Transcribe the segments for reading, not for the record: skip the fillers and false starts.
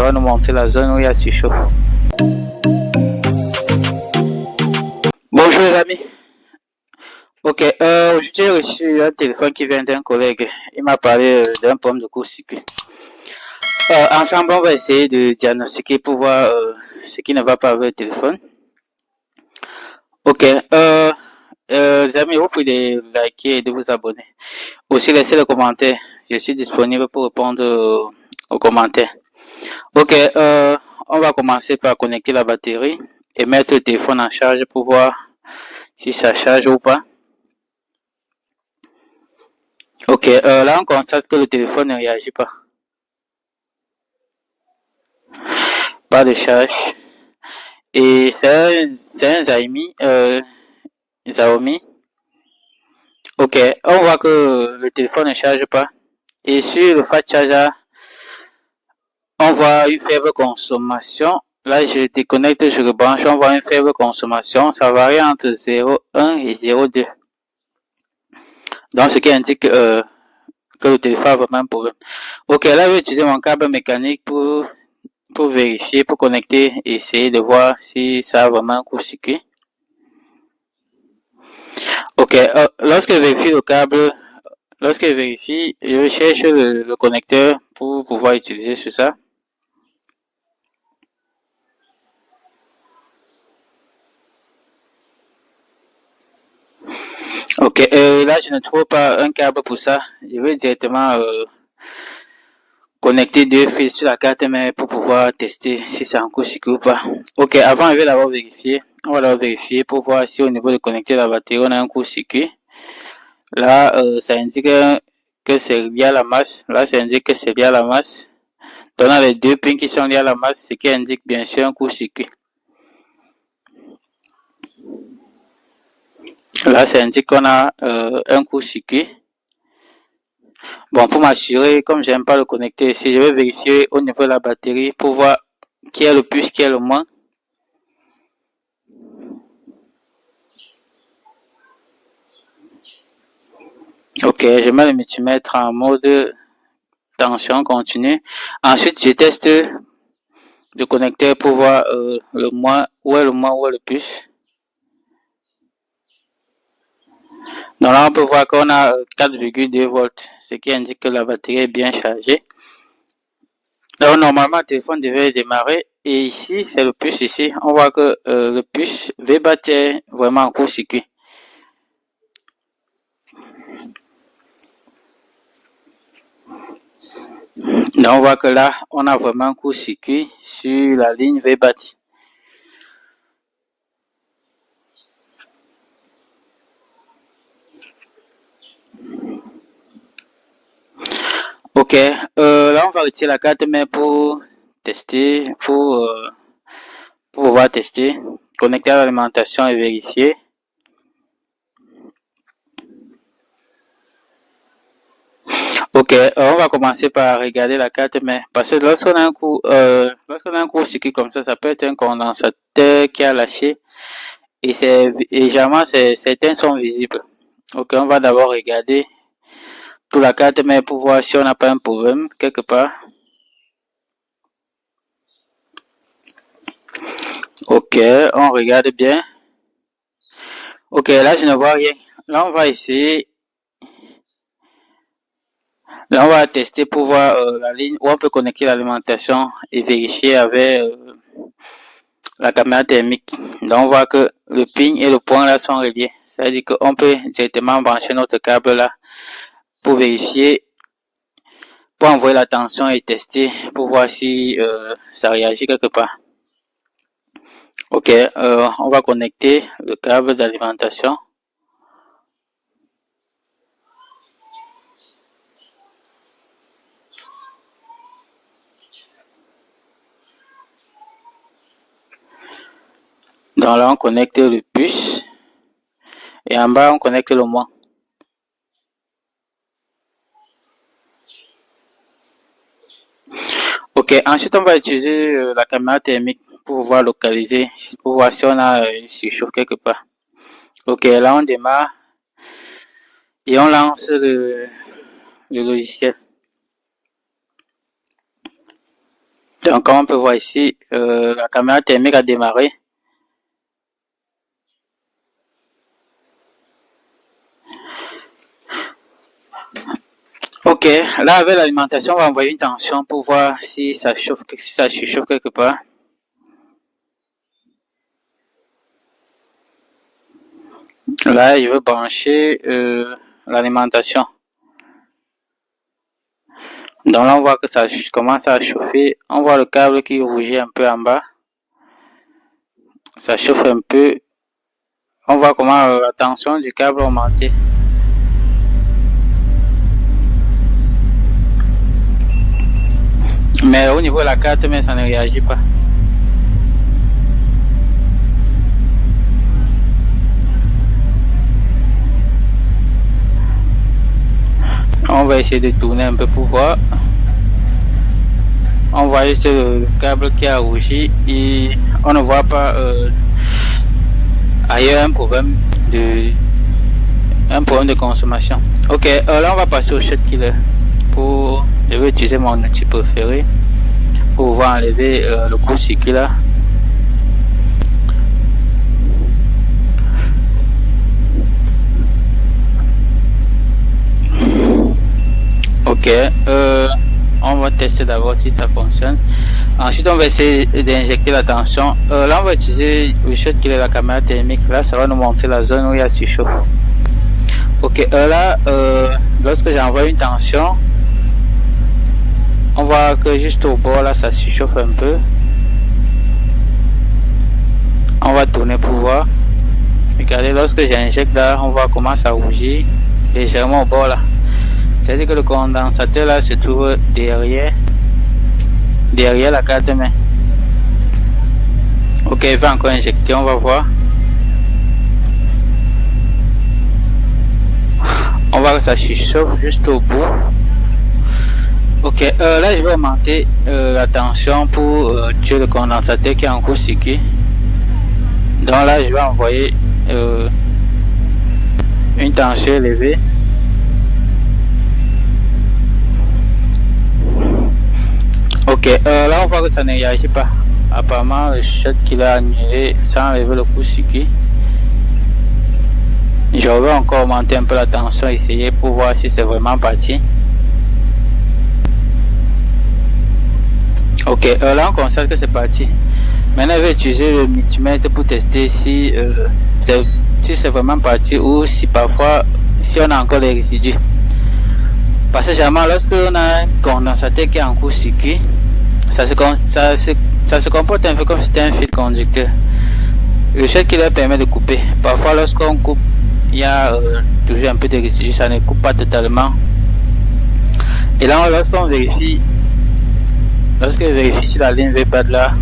va nous montrer la zone où il y a surchauffe. Bonjour les amis. Ok, aujourd'hui j'ai reçu un téléphone qui vient d'un collègue. Il m'a parlé d'un problème de court-circuit. Ensemble, on va essayer de diagnostiquer pour voir ce qui ne va pas avec le téléphone. Ok, les amis, vous pouvez de liker et de vous abonner. Aussi, laissez le commentaire. Je suis disponible pour répondre aux commentaires. Ok, on va commencer par connecter la batterie et mettre le téléphone en charge pour voir si ça charge ou pas. Ok, là on constate que le téléphone ne réagit pas. Pas de charge. Et c'est un Xiaomi. Ok, on voit que le téléphone ne charge pas. Et sur le fast charger, on voit une faible consommation. Là, je déconnecte, je rebranche, on voit une faible consommation. Ça varie entre 0,1 et 0,2. Donc, ce qui indique que le téléphone a vraiment un problème. Ok, là, je vais utiliser mon câble mécanique pour vérifier, pour connecter et essayer de voir si ça a vraiment un court-circuit. Ok, lorsque je vérifie le câble, je cherche le connecteur pour pouvoir utiliser sur ça. Ok, là je ne trouve pas un câble pour ça. Je vais directement connecter deux fils sur la carte mère pour pouvoir tester si c'est en court-circuit ou pas. Ok, avant je vais d'abord vérifier. On va d'abord vérifier pour voir si au niveau du connecteur de la batterie on a un court-circuit. Là, ça indique que c'est lié à la masse. Là, ça indique que c'est lié à la masse. Donc, on a les deux pins qui sont liés à la masse, ce qui indique bien sûr un court-circuit. Là, ça indique qu'on a un court-circuit. Bon, pour m'assurer, comme j'aime pas le connecter ici, je vais vérifier au niveau de la batterie pour voir qui est le plus, qui est le moins. Ok, je mets le multimètre en mode tension continue. Ensuite, je teste le connecteur pour voir le moins, où est le moins, où est le plus. Donc là, on peut voir qu'on a 4,2 volts, ce qui indique que la batterie est bien chargée. Donc normalement, le téléphone devait démarrer. Et ici, c'est le puce ici. On voit que le puce VBAT est vraiment en court-circuit. Donc on voit que là, on a vraiment un court-circuit sur la ligne VBAT. Ok, là on va retirer la carte mère pour tester, pour pouvoir tester, connecter à l'alimentation et vérifier. Ok, on va commencer par regarder la carte mère parce que lorsqu'on a un court-circuit comme ça peut être un condensateur qui a lâché et généralement certains sont visibles. Ok, on va d'abord regarder toute la carte mère pour voir si on n'a pas un problème quelque part. Ok, on regarde bien. Ok, là je ne vois rien. Là on va essayer. Là on va tester pour voir la ligne où on peut connecter l'alimentation et vérifier avec la caméra thermique. Donc on voit que le pin et le point là sont reliés. Ça veut dire qu'on peut directement brancher notre câble là pour vérifier, pour envoyer la tension et tester pour voir si ça réagit quelque part. Ok, on va connecter le câble d'alimentation. Donc là on connecte le puce et en bas on connecte le moins. Ok, ensuite on va utiliser la caméra thermique pour pouvoir localiser, pour voir si on a une surchauffe quelque part. Ok, là on démarre et on lance le logiciel. Donc, comme on peut voir ici, la caméra thermique a démarré. Ok, là avec l'alimentation, on va envoyer une tension pour voir si ça chauffe, si ça chauffe quelque part. Là, je veux brancher l'alimentation. Donc là, on voit que ça commence à chauffer. On voit le câble qui rougit un peu en bas. Ça chauffe un peu. On voit comment la tension du câble a augmenté. Mais au niveau de la carte, mais ça ne réagit pas. On va essayer de tourner un peu pour voir. On voit juste le câble qui a rougi et on ne voit pas ailleurs un problème de consommation. Ok, là on va passer au shot killer. Je vais utiliser mon outil préféré pour pouvoir enlever le court-circuit là. Ok, on va tester d'abord si ça fonctionne. Ensuite, on va essayer d'injecter la tension. Là, on va utiliser le shot qui est la caméra thermique. Là, ça va nous montrer la zone où il y a surchauffe. Ok, là, lorsque j'envoie une tension, on voit que juste au bord, là, ça surchauffe un peu. On va tourner pour voir. Regardez, lorsque j'injecte là, on voit comment ça rougit légèrement au bord là. C'est-à-dire que le condensateur là se trouve derrière la carte mère. Ok, il va encore injecter, on va voir. On voit que ça chauffe juste au bout. Ok, là je vais augmenter la tension pour tuer le condensateur qui est en court-circuit. Donc là je vais envoyer une tension élevée. Ok, là on voit que ça ne réagit pas. Apparemment le shot qu'il a annulé sans enlever le court-circuit. Je vais encore augmenter un peu la tension, essayer pour voir si c'est vraiment parti. Ok, là on constate que c'est parti. Maintenant je vais utiliser le multimètre pour tester si c'est vraiment parti ou si parfois si on a encore des résidus. Parce que généralement lorsque on a un condensateur qui est en court-circuit, ça se comporte un peu comme si c'était un fil conducteur. Le shot qui leur permet de couper. Parfois lorsqu'on coupe, il y a toujours un peu de résidus, ça ne coupe pas totalement. Et là lorsqu'on vérifie, lorsque je vérifie sur la ligne VPAD là,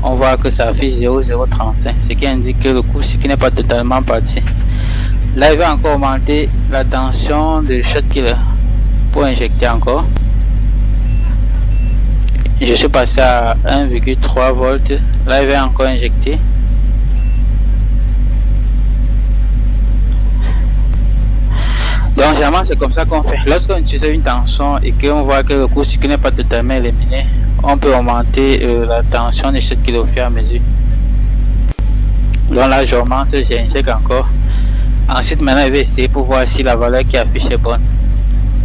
on voit que ça affiche 0,035, ce qui indique que le court-circuit n'est pas totalement parti. Là, il va encore augmenter la tension de shot killer pour injecter encore. Je suis passé à 1,3 volts. Là, il va encore injecter. Donc, généralement, c'est comme ça qu'on fait. Lorsqu'on utilise une tension et qu'on voit que le court-circuit n'est pas totalement éliminé, on peut augmenter la tension de shot killer au fur et à mesure. Donc là, j'augmente, j'injecte encore. Ensuite, maintenant, je vais essayer pour voir si la valeur qui affiche est bonne.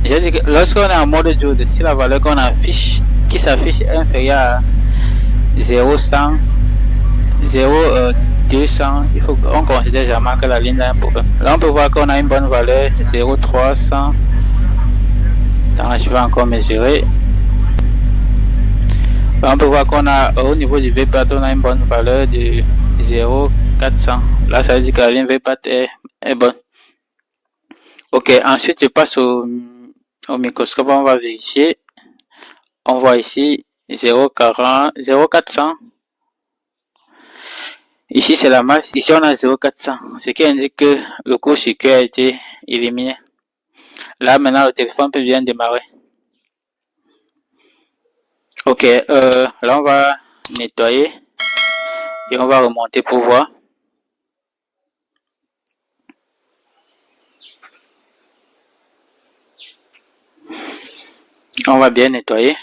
J'ai dit que lorsqu'on est en mode Joule, si la valeur qu'on affiche, qui s'affiche est inférieure à 0,100, 0,200, il faut qu'on considère jamais que la ligne a un problème. Là, on peut voir qu'on a une bonne valeur, 0,300. Attends, je vais encore mesurer. Là, on peut voir qu'on a, au niveau du VPAT, on a une bonne valeur de 0,400. Là, ça veut dire que la ligne VPAT est bonne. Ok, ensuite je passe au microscope, on va vérifier. On voit ici 0,400. Ici c'est la masse, ici on a 0,400, ce qui indique que le court-circuit a été éliminé. Là maintenant le téléphone peut bien démarrer. Ok, là on va nettoyer et on va remonter pour voir. On va bien nettoyer.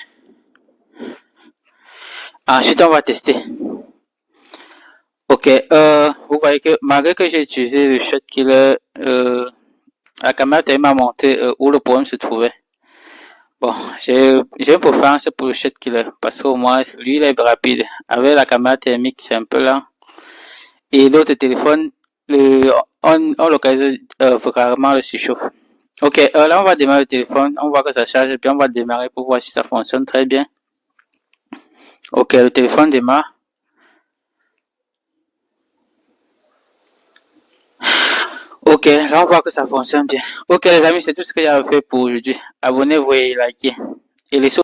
Ensuite, on va tester. Ok, vous voyez que malgré que j'ai utilisé le shot killer, la caméra m'a montré où le problème se trouvait. Bon, j'ai une préférence pour le shot killer parce qu'au moins, lui, il est rapide. Avec la caméra thermique, c'est un peu lent. Et l'autre téléphone, on localise rarement le surchauffe. Ok, là, on va démarrer le téléphone. On voit que ça charge et puis on va démarrer pour voir si ça fonctionne très bien. Ok, le téléphone démarre. Ok, là on voit que ça fonctionne bien. Ok les amis, c'est tout ce que j'ai à faire pour aujourd'hui. Abonnez-vous et likez. Et laissez